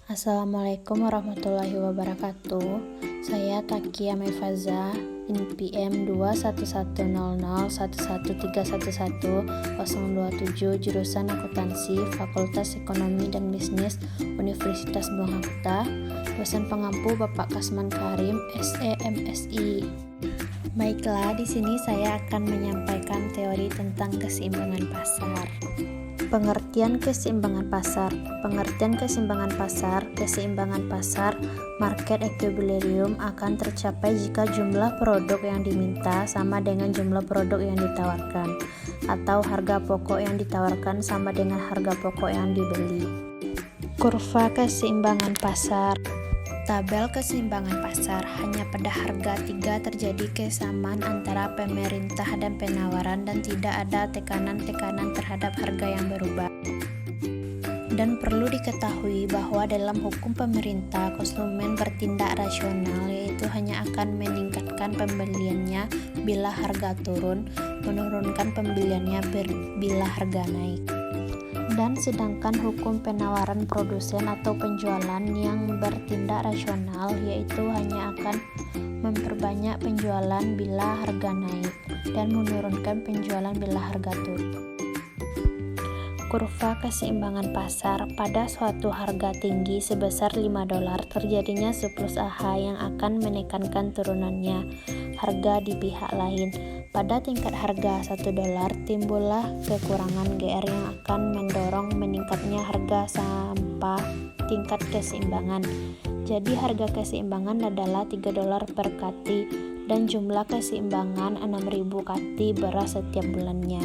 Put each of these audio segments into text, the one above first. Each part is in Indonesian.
Assalamualaikum warahmatullahi wabarakatuh. Saya Takia Mefaza, NPM 2110011311127, jurusan Akuntansi, Fakultas Ekonomi dan Bisnis, Universitas Bangka. Dosen pengampu Bapak Kasman Karim, SE MSI. Baiklah, di sini saya akan menyampaikan teori tentang keseimbangan pasar. Pengertian keseimbangan pasar. Keseimbangan pasar, market equilibrium, akan tercapai jika jumlah produk yang diminta sama dengan jumlah produk yang ditawarkan, atau harga pokok yang ditawarkan sama dengan harga pokok yang dibeli. Kurva keseimbangan pasar. Tabel keseimbangan pasar, hanya pada harga 3 terjadi kesamaan antara pemerintah dan penawaran dan tidak ada tekanan-tekanan terhadap harga yang berubah. Dan perlu diketahui bahwa dalam hukum pemerintah, konsumen bertindak rasional, yaitu hanya akan meningkatkan pembeliannya bila harga turun, menurunkan pembeliannya bila harga naik. Dan sedangkan hukum penawaran produsen atau penjualan yang bertindak rasional, yaitu hanya akan memperbanyak penjualan bila harga naik dan menurunkan penjualan bila harga turun. Kurva keseimbangan pasar, pada suatu harga tinggi sebesar $5 terjadinya surplus AHA yang akan menekankan turunannya harga di pihak lain. Pada tingkat harga $1 timbullah kekurangan GR yang akan mendorong meningkatnya harga sampai tingkat keseimbangan. Jadi harga keseimbangan adalah $3 per kati dan jumlah keseimbangan 6.000 kati beras setiap bulannya.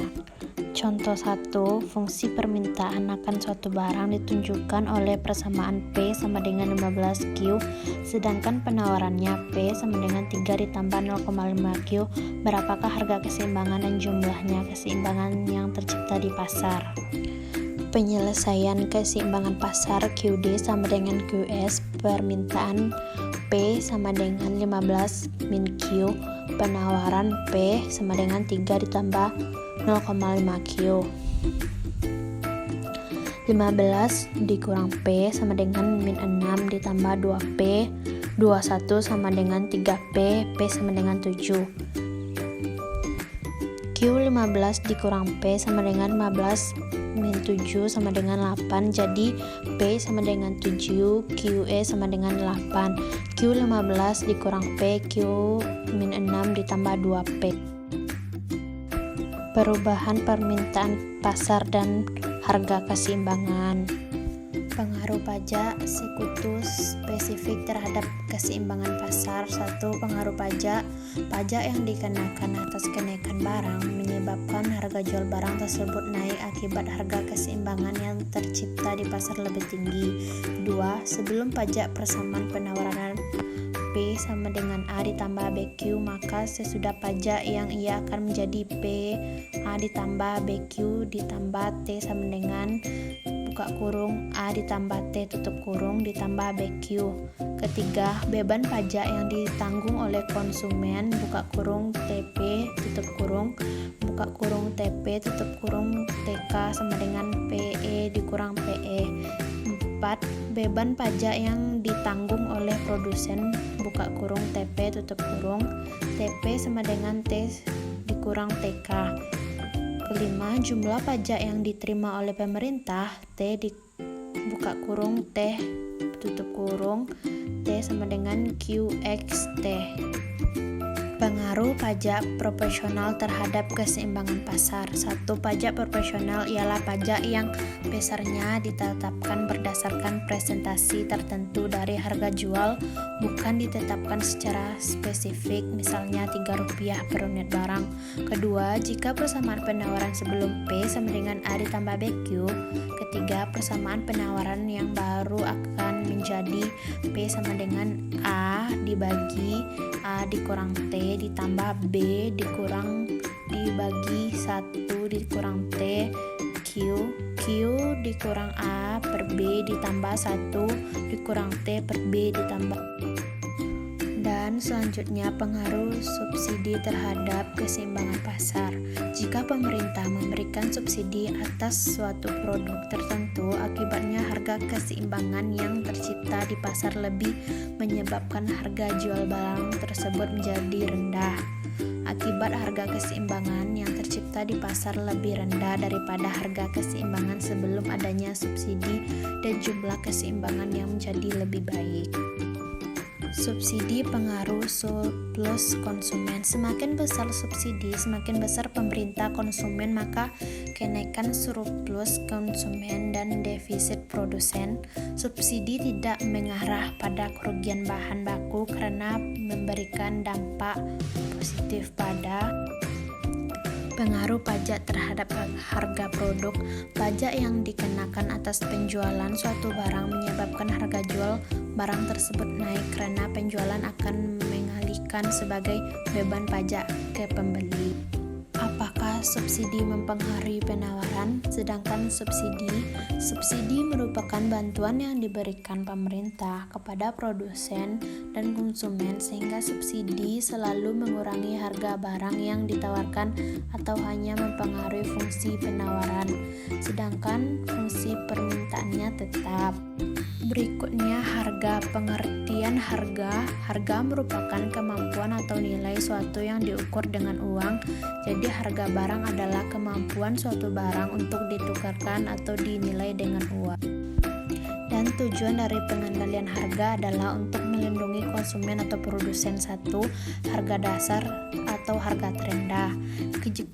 Contoh 1, fungsi permintaan akan suatu barang ditunjukkan oleh persamaan P sama dengan 15Q, sedangkan penawarannya P sama dengan 3 ditambah 0,5Q. Berapakah harga keseimbangan dan jumlahnya keseimbangan yang tercipta di pasar? Penyelesaian keseimbangan pasar, QD sama dengan QS, permintaan P sama dengan 15 min Q, penawaran P sama dengan 3 ditambah 0,5Q. 15 dikurang P sama dengan min 6 ditambah 2P, 21 sama dengan 3P, P sama dengan 7. Q15 dikurang P sama dengan 15 min 7 sama dengan 8, jadi P sama dengan 7, QE sama dengan 8. Q15 dikurang P, Q min 6 ditambah 2P. Perubahan permintaan pasar dan harga keseimbangan. Pengaruh pajak sekutu spesifik terhadap keseimbangan pasar. 1. Pengaruh pajak yang dikenakan atas kenaikan barang menyebabkan harga jual barang tersebut naik akibat harga keseimbangan yang tercipta di pasar lebih tinggi. 2. Sebelum pajak persamaan penawaran P sama dengan A ditambah BQ, maka sesudah pajak yang ia akan menjadi P A ditambah BQ ditambah T sama dengan buka kurung A ditambah T tutup kurung ditambah BQ. Ketiga, beban pajak yang ditanggung oleh konsumen buka kurung TP tutup kurung buka kurung TP tutup kurung TK sama dengan PE dikurang PE. 4. Beban pajak yang ditanggung oleh produsen buka kurung TP tutup kurung TP sama dengan T dikurang TK. Kelima, jumlah pajak yang diterima oleh pemerintah T di buka kurung T tutup kurung T sama dengan QXT. Pengaruh pajak proporsional terhadap keseimbangan pasar. 1. Pajak proporsional ialah pajak yang besarnya ditetapkan berdasarkan presentasi tertentu dari harga jual, bukan ditetapkan secara spesifik, misalnya Rp3 per unit barang. Kedua, jika persamaan penawaran sebelum P sama dengan A ditambah BQ. Ketiga, persamaan penawaran yang baru akan menjadi P sama dengan A dibagi A dikurang T ditambah B dibagi 1 dikurang T Q dikurang A per B ditambah 1 dikurang T per B ditambah. Dan selanjutnya pengaruh subsidi terhadap keseimbangan pasar. Jika pemerintah memberikan subsidi atas suatu produk tertentu, akibatnya harga keseimbangan yang tercipta di pasar lebih menyebabkan harga jual barang tersebut menjadi rendah. Akibat harga keseimbangan yang tercipta di pasar lebih rendah daripada harga keseimbangan sebelum adanya subsidi dan jumlah keseimbangan yang menjadi lebih baik. Subsidi pengaruh surplus konsumen. Semakin besar subsidi, semakin besar pemerintah konsumen, maka kenaikan surplus konsumen dan defisit produsen. Subsidi tidak mengarah pada kerugian bahan baku karena memberikan dampak positif pada pengaruh pajak terhadap harga produk. Pajak yang dikenakan atas penjualan suatu barang menyebabkan harga jual barang tersebut naik karena penjualan akan mengalihkan sebagai beban pajak ke pembeli. Apakah subsidi mempengaruhi penawaran? Sedangkan subsidi merupakan bantuan yang diberikan pemerintah kepada produsen dan konsumen sehingga subsidi selalu mengurangi harga barang yang ditawarkan atau hanya mempengaruhi fungsi penawaran, sedangkan fungsi permintaannya tetap. Berikutnya harga. Pengertian harga. Harga merupakan kemampuan atau nilai suatu yang diukur dengan uang. Jadi harga barang adalah kemampuan suatu barang untuk ditukarkan atau dinilai dengan uang. Dan tujuan dari pengendalian harga adalah untuk melindungi konsumen atau produsen. Satu, harga dasar atau harga terendah.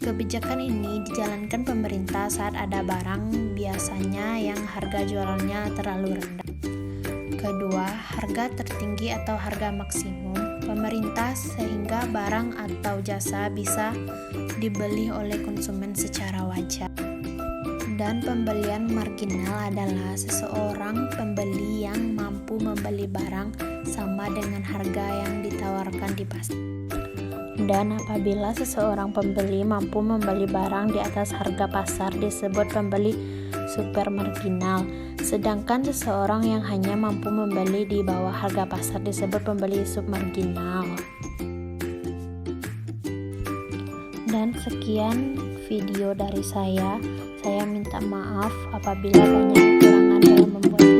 Kebijakan ini dijalankan pemerintah saat ada barang biasanya yang harga jualannya terlalu rendah. Kedua, harga tertinggi atau harga maksimum pemerintah sehingga barang atau jasa bisa dibeli oleh konsumen secara wajar. Dan pembelian marginal adalah seseorang pembeli yang mampu membeli barang sama dengan harga yang ditawarkan di pasar. Dan apabila seseorang pembeli mampu membeli barang di atas harga pasar disebut pembeli super marginal. Sedangkan seseorang yang hanya mampu membeli di bawah harga pasar disebut pembeli submarginal. Dan sekian video dari saya. Saya minta maaf apabila banyak kekurangan dalam membuat